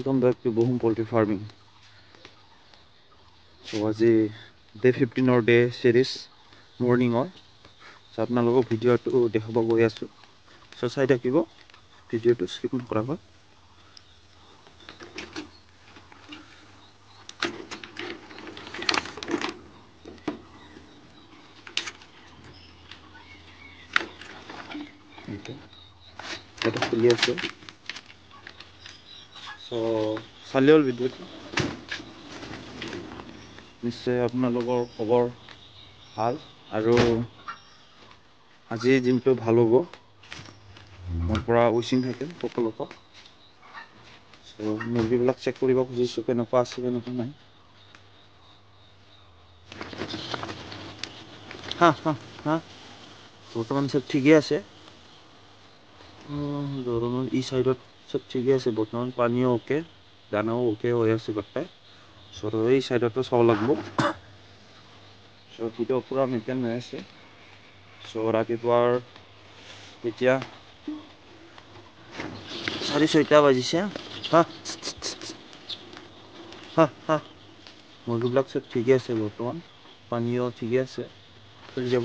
Welcome back to Bohum Poultry Farming. So আজি day 15 or day series morning on. So আপোনালোকক ভিডিওটো দেখাব গৈ আছো. So চাই থাকিব ভিডিওটো স্কিপ নকৰাকৈ. এটা খুলি আছে. So চালি হ'ল ভিডিওটো. নিশ্চয় আপোনালোকৰ খবৰ ভাল আৰু আজি দিনটো ভাল হ'ব. মোৰ পৰা উইচিং থাকিল সকলোকে. So মুৰ্গীবিলাক চেক কৰিব খুজিছোঁ কেনেকুৱা আছে কেনেকুৱা নাই. বৰ্তমান চব ঠিকেই আছে. ধৰণৰ ই সাইডত সব ঠিকেই আছে. বৰ্তমান পানীও ওকে, দানাও ওকে হৈ আছে গোটেই. So এই সাইডতো চাব লাগিব. So ভিডিও পুৰা মেইনটেইন হৈ আছে. So ৰাতিপুৱাৰ এতিয়া 6:30 বাজিছে. মুৰ্গীবিলাক সব ঠিকেই আছে. বৰ্তমান পানীও ঠিকেই আছে. চলি যাব.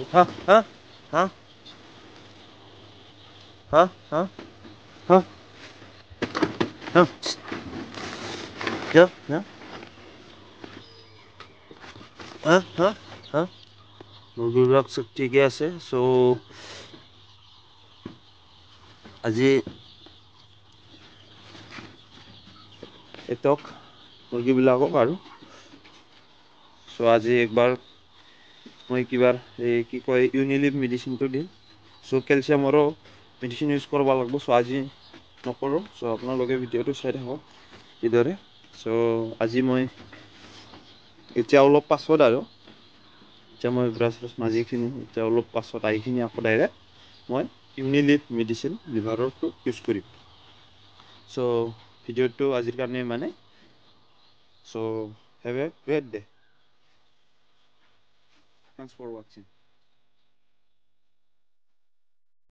মুৰ্গীবিলাক সব ঠিকেই আছে. So আজি এটক মুৰ্গীবিলাকক আৰু so আজি একবাৰ মই কিবাৰ এই কি কয় ইউনিলিভ মেডিচিনটো দিম. So কেলছিয়ামৰো মেডিচিন ইউজ কৰিব লাগিব. So আজি নকৰোঁ. So আপোনালোকে ভিডিওটো চাই থাকক কিদৰে. So আজি মই এতিয়া অলপ পাছত আৰু এতিয়া মই ব্ৰাছ মাজিখিনি এতিয়া অলপ পাছত আহিখিনি আকৌ ডাইৰেক্ট মই ইউনিলিভ মেডিচিন লিভাৰৰটো ইউজ কৰিম. So ভিডিওটো আজিৰ কাৰণে মানে. So have a great day. Thanks for watching.